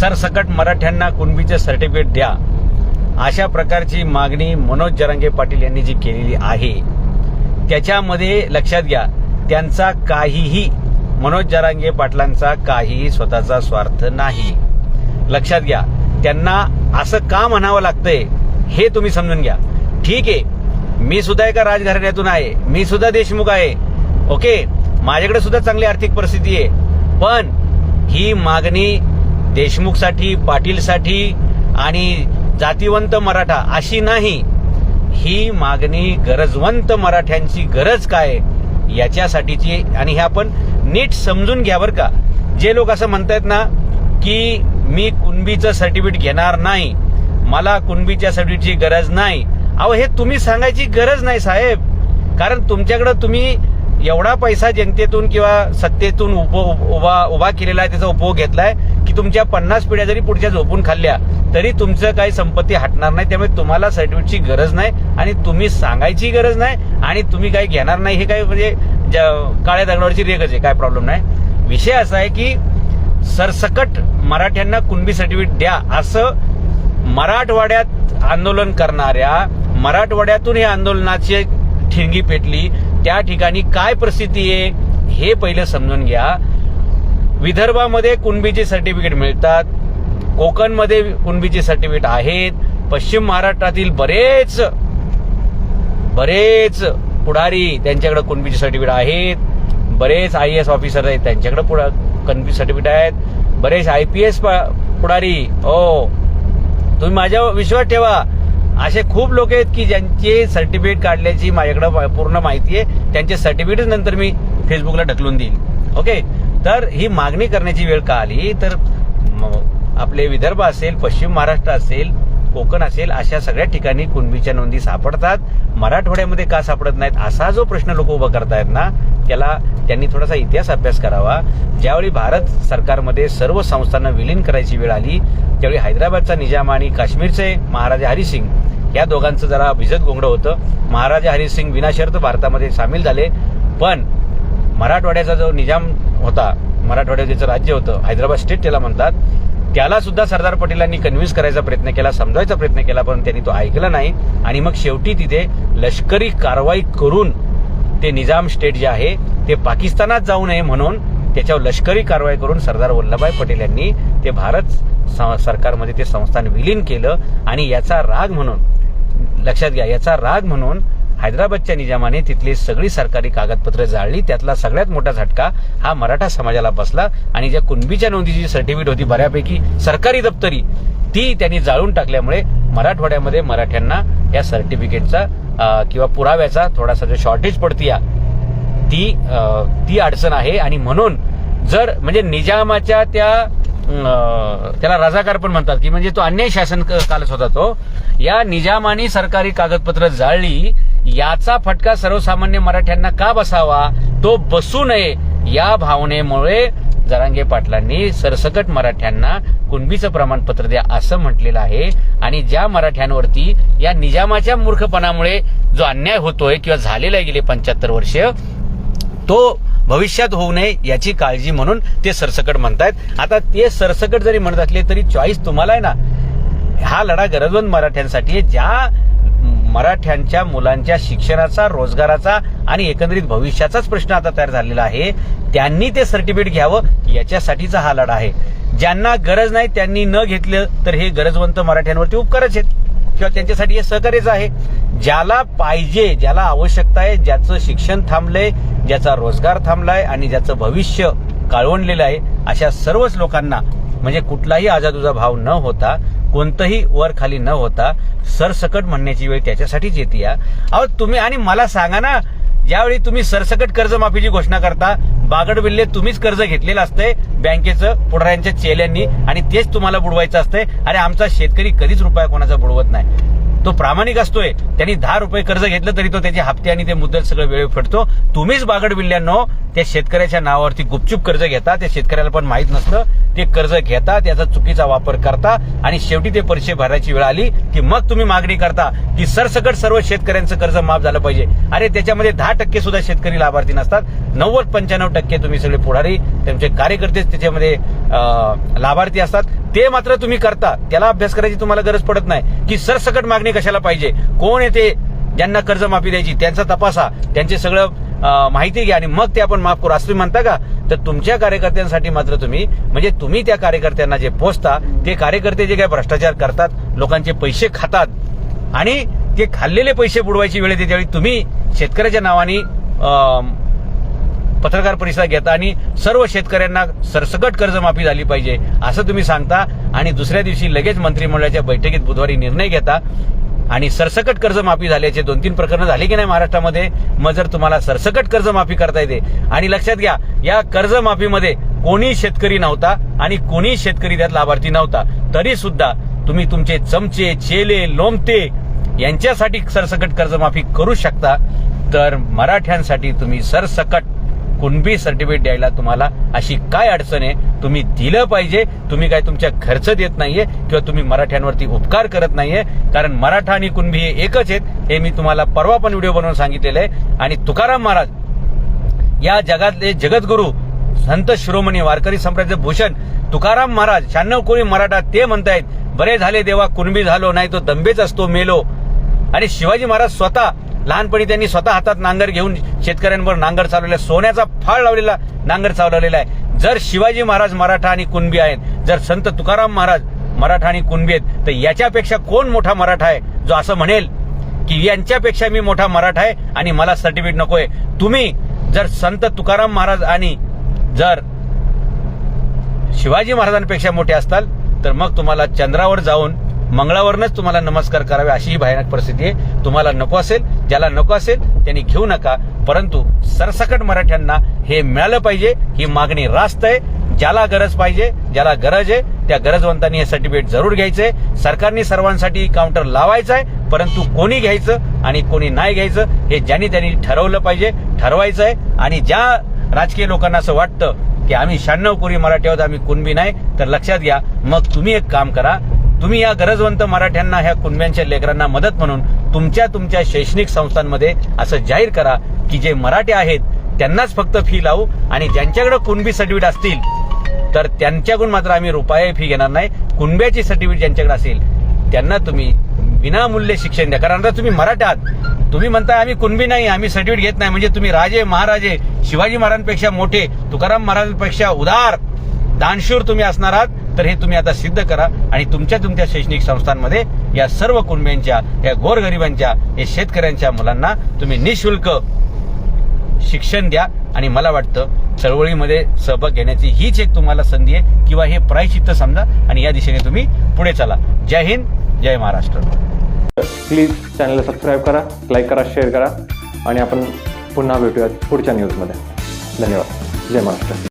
सरसकट मराठ्यांना कुणबीचे सर्टिफिकेट द्या, अशा प्रकारची मागणी मनोज जरांगे पाटील यांनी जी केलेली आहे त्याच्यामध्ये लक्षात घ्या, त्यांचा काहीही, मनोज जरांगे पाटलांचा काहीही स्वतःचा स्वार्थ नाही. लक्षात घ्या, त्यांना असं का म्हणावं लागतंय हे तुम्ही समजून घ्या. ठीक आहे, मी सुद्धा एका राजघराण्यातून आहे, मी सुद्धा देशमुख आहे, ओके, माझ्याकडे सुद्धा चांगली आर्थिक परिस्थिती आहे, पण ही मागणी देशमुखसाठी, पाटीलसाठी आणि जातीवंत मराठा अशी नाही. ही मागणी गरजवंत मराठ्यांची गरज काय याच्यासाठीची, आणि हे आपण नीट समजून घ्या बरं का. जे लोक असं म्हणतायत ना की मी कुणबीचं सर्टिफिकेट घेणार नाही, मला कुणबीच्या सर्टिफिकेटची गरज नाही, अहो हे तुम्ही सांगायची गरज नाही साहेब. कारण तुमच्याकडे तुम्ही एवढा पैसा जनतेतून किंवा सत्तेतून उभा केलेला आहे, त्याचा उपभोग घेतलाय की तुमच्या 50 पिढ्या जरी पुढच्या झोपून खाल्ल्या तरी तुमचं काही संपत्ती हटणार नाही. त्यामुळे तुम्हाला सर्टिफिकेटची गरज नाही आणि तुम्ही सांगायची गरज नाही आणि तुम्ही काही घेणार नाही. हे काही म्हणजे काळ्या दगडावरची रेगच आहे, काय प्रॉब्लेम नाही. विषय असा आहे की सरसकट मराठ्यांना कुणबी सर्टिफिकेट द्या असं मराठवाड्यात आंदोलन करणाऱ्या, मराठवाड्यातून हे आंदोलनाची ठिणगी पेटली त्या ठिकाणी काय परिस्थिती आहे हे पहिलं समजून घ्या. विदर्भामध्ये कुणबीचे सर्टिफिकेट मिळतात, कोकणमध्ये कुणबीचे सर्टिफिकेट आहेत, पश्चिम महाराष्ट्रातील बरेच पुढारी त्यांच्याकडे कुणबीचे सर्टिफिकेट आहेत, बरेच IAS ऑफिसर आहेत त्यांच्याकडे कुणबी सर्टिफिकेट आहेत, बरेच IPS पुढारी, हो तुम्ही माझ्यावर विश्वास ठेवा, असे खूप लोक आहेत की ज्यांचे सर्टिफिकेट काढल्याची माझ्याकडे पूर्ण माहिती आहे. त्यांचे सर्टिफिकेट नंतर मी फेसबुकला ढकलून देईल. ओके, तर ही मागणी करण्याची वेळ का आली तर आपले विदर्भ असेल, पश्चिम महाराष्ट्र असेल, कोकण असेल, अशा सगळ्या ठिकाणी कुणबीच्या नोंदी सापडतात, मराठवाड्यामध्ये का सापडत नाहीत असा जो प्रश्न लोक उभा करतायत ना, त्याला त्यांनी थोडासा इतिहास अभ्यास करावा. ज्यावेळी भारत सरकारमध्ये सर्व संस्थांना विलीन करायची वेळ आली त्यावेळी हैदराबादचा निजाम आणि काश्मीरचे महाराजा हरिसिंग या दोघांचं जरा भिजत गोंगडं होतं. महाराजा हरिसिंग विनाशर्त भारतामध्ये सामील झाले, पण मराठवाड्याचा जो निजाम होता, मराठवाड्याचं ज्याचं राज्य होतं, हैदराबाद स्टेट त्याला म्हणतात, त्याला सुद्धा सरदार पटेलांनी कन्व्हिन्स करायचा प्रयत्न केला, समजावायचा प्रयत्न केला, पण त्यांनी तो ऐकला नाही. आणि मग शेवटी तिथे लष्करी कारवाई करून ते निजाम स्टेट जे आहे ते पाकिस्तानात जाऊ नये म्हणून त्याच्यावर लष्करी कारवाई करून सरदार वल्लभभाई पटेल यांनी ते भारत सरकारमध्ये ते संस्थान विलीन केलं. आणि याचा राग म्हणून, लक्षात घ्या, याचा राग म्हणून हैदराबादच्या निजामाने तिथली सगळी सरकारी कागदपत्र जाळली. त्यातला सगळ्यात मोठा झटका हा मराठा समाजाला बसला आणि ज्या कुणबीच्या नोंदीची सर्टिफिकेट होती बऱ्यापैकी सरकारी दप्तरी, ती त्यांनी जाळून टाकल्यामुळे मराठवाड्यामध्ये मराठ्यांना या सर्टिफिकेटचा किंवा पुराव्याचा थोडासा जो शॉर्टेज पडती ती अडचण आहे. आणि म्हणून जर म्हणजे निजामाच्या त्याला रजाकार पण म्हणतात की म्हणजे तो अन्याय शासन कालच होता, तो या निजामाने सरकारी कागदपत्र जाळली, याचा फटका सर्वसामान्य मराठ्यांना का बसावा, तो बसू नये या भावनेमुळे जरांगे पाटलांनी सरसकट मराठ्यांना कुणबीचं प्रमाणपत्र द्या असं म्हटलेलं आहे. आणि ज्या मराठ्यांवरती या निजामाच्या मूर्खपणामुळे जो अन्याय होतोय किंवा झालेला आहे गेले 75 वर्ष, तो भविष्यात होऊ नये याची काळजी म्हणून ते सरसकट म्हणतायत. आता ते सरसकट जरी म्हणत असले तरी चॉईस तुम्हाला आहे ना. हा लढा गरजवंत मराठ्यांसाठी आहे, ज्या मराठ्यांच्या मुलांच्या शिक्षणाचा, रोजगाराचा आणि एकंदरीत भविष्याचाच प्रश्न आता तयार झालेला आहे. त्यांनी ते सर्टिफिकेट घ्यावं याच्यासाठीचा हा लढा आहे. ज्यांना गरज नाही त्यांनी न घेतलं तर हे गरजवंत मराठ्यांवरती उपकारच आहेत किंवा त्यांच्यासाठी हे सहकार्यच आहे. ज्याला पाहिजे, ज्याला आवश्यकता आहे, ज्याचं शिक्षण थांबलंय, ज्याचा रोजगार थांबलाय आणि ज्याचं भविष्य काळवंडलेलं आहे, अशा सर्वच लोकांना म्हणजे कुठलाही आजादुजा भाव न होता, कोणतंही वर खाली न होता सरसकट म्हणण्याची वेळ त्याच्यासाठीच येते. अहो तुम्ही आणि मला सांगा ना, ज्यावेळी तुम्ही सरसकट कर्जमाफीची घोषणा करता, बागडबिल्ले तुम्हीच कर्ज घेतलेलं असतंय बँकेचं पुढाऱ्यांच्या चेल्यांनी आणि तेच तुम्हाला बुडवायचं असतंय. अरे आमचा शेतकरी कधीच रुपया कोणाचा बुडवत नाही, तो प्रामाणिक असतोय. त्यांनी 10 रुपये कर्ज घेतलं तरी तो त्याचे हप्ते आणि ते मुद्दल सगळं वेळ फेडतो. तुम्हीच बागडबिल्ल्यांनो त्या शेतकऱ्याच्या नावावरती गुपचूप कर्ज घेता, त्या शेतकऱ्याला पण माहीत नसतं, ते कर्ज घेता, त्याचा चुकीचा वापर करता आणि शेवटी ते पैसे भरायची वेळ आली की मग तुम्ही मागणी करता की सरसकट सर्व शेतकऱ्यांचं कर्ज माफ झालं पाहिजे. अरे त्याच्यामध्ये 10% सुद्धा शेतकरी लाभार्थी नसतात, 90-95% तुम्ही सगळे पुढारी, त्यांचे कार्यकर्तेच त्याच्यामध्ये लाभार्थी असतात. ते मात्र तुम्ही करता, त्याला अभ्यास करायची तुम्हाला गरज पडत नाही की सरसकट मागणी कशाला पाहिजे, कोण येते ज्यांना कर्जमाफी द्यायची त्यांचा तपासा, त्यांचे सगळं माहिती घ्या आणि मग ते आपण माफ करू असं तुम्ही म्हणता का? तर तुमच्या कार्यकर्त्यांसाठी मात्र तुम्ही त्या कार्यकर्त्यांना जे पोचता, ते कार्यकर्ते जे काही भ्रष्टाचार करतात, लोकांचे पैसे खातात आणि ते खाल्लेले पैसे बुडवायची वेळ येते त्यावेळी तुम्ही शेतकऱ्याच्या नावाने पत्रकार परिषद घेता आणि सर्व शेतकऱ्यांना सरसकट कर्जमाफी झाली पाहिजे असं तुम्ही सांगता आणि दुसऱ्या दिवशी लगेच मंत्रिमंडळाच्या बैठकीत बुधवारी निर्णय घेता आणि सरसकट कर्जमाफी झाल्याचे 2-3 प्रकरणं झाली की नाही महाराष्ट्रामध्ये. मग जर तुम्हाला सरसकट कर्जमाफी करता येते आणि लक्षात घ्या या कर्जमाफीमध्ये कोणी शेतकरी नव्हता आणि कोणी शेतकरी त्यात लाभार्थी नव्हता, तरी सुद्धा तुम्ही तुमचे चमचे, चेले, लोमते यांच्यासाठी सरसकट कर्जमाफी करू शकता. तर मराठ्यांसाठी तुम्ही सरसकट कुणबी सर्टिफिकेट द्यायला तुम्हाला अशी काय अडचण आहे? तुम्ही दिलं पाहिजे. तुम्ही काय तुमच्या खर्च देत नाहीये किंवा तुम्ही मराठ्यांवरती उपकार करत नाहीये, कारण मराठा आणि कुणबी हे एकच आहेत हे मी तुम्हाला परवा पण व्हिडिओ बनवून सांगितलेलं आहे. आणि तुकाराम महाराज या जगातले जगद्गुरू, संत शिरोमणी वारकरी संप्रदायाचे भूषण तुकाराम महाराज 96 कोळी मराठा ते म्हणतायत, बरे झाले देवा कुणबी झालो, नाही तो दंबेच असतो मेलो. आणि शिवाजी महाराज स्वतः लहानपणी त्यांनी स्वतः हातात नांगर घेऊन शेतकऱ्यांवर नांगर चालवलेला, सोन्याचा फाळ लावलेला नांगर चालवलेला आहे. जर शिवाजी महाराज मराठा आणि कुणबी आहेत, जर संत तुकाराम महाराज मराठा आणि कुणबी आहेत, तर याच्यापेक्षा कोण मोठा मराठा आहे जो असं म्हणेल की यांच्यापेक्षा मी मोठा मराठा आहे आणि मला सर्टिफिकेट नकोय? तुम्ही जर संत तुकाराम महाराज आणि जर शिवाजी महाराजांपेक्षा मोठे असताल तर मग तुम्हाला चंद्रावर जाऊन मंगळावरनच तुम्हाला नमस्कार करावे अशी ही भयानक परिस्थिती आहे. तुम्हाला नको असेल, ज्याला नको असेल त्यांनी घेऊ नका, परंतु सरसकट मराठ्यांना हे मिळालं पाहिजे. ही मागणी रास्त आहे. ज्याला गरज पाहिजे, ज्याला गरज आहे त्या गरजवंतांनी हे सर्टिफिकेट जरूर घ्यायचंय. सरकारने सर्वांसाठी काउंटर लावायचं आहे, परंतु कोणी घ्यायचं आणि कोणी नाही घ्यायचं हे ज्यांनी त्यांनी ठरवलं पाहिजे, ठरवायचं आहे. आणि ज्या राजकीय लोकांना असं वाटतं की आम्ही 96 कोळी मराठी आहोत, आम्ही कुणबी नाही, तर लक्षात घ्या, मग तुम्ही एक काम करा, तुम्ही या गरजवंत मराठ्यांना, ह्या कुणब्यांच्या लेकरांना मदत म्हणून तुमच्या शैक्षणिक संस्थांमध्ये असं जाहीर करा की जे मराठी आहेत त्यांनाच फक्त फी लावू आणि ज्यांच्याकडे कुणबी सर्टिफिकेट असतील तर त्यांच्याकडून मात्र आम्ही रुपये फी घेणार नाही. कुणब्याची सर्टिफिकेट ज्यांच्याकडे असेल त्यांना तुम्ही विनामूल्य शिक्षण द्या. कारण आता तुम्ही मराठी आहात, तुम्ही म्हणताय आम्ही कुणबी नाही, आम्ही सर्टिफिकेट घेत नाही, म्हणजे तुम्ही राजे महाराजे शिवाजी महाराजांपेक्षा मोठे, तुकाराम महाराजांपेक्षा उदार दानशूर तुम्ही असणार आहात. तर हे तुम्ही आता सिद्ध करा आणि तुमच्या शैक्षणिक संस्थांमध्ये या सर्व कुणब्यांच्या, या गोरगरिबांच्या, या शेतकऱ्यांच्या मुलांना तुम्ही निःशुल्क शिक्षण द्या. आणि मला वाटतं चळवळीमध्ये सहभाग घेण्याची हीच एक तुम्हाला संधी आहे किंवा हे प्रायश्चित्त समजा आणि या दिशेने तुम्ही पुढे चला. जय हिंद, जय महाराष्ट्र. प्लीज चॅनलला सबस्क्राईब करा, लाईक करा, शेअर करा आणि आपण पुन्हा भेटूयात पुढच्या न्यूजमध्ये. धन्यवाद. जय महाराष्ट्र.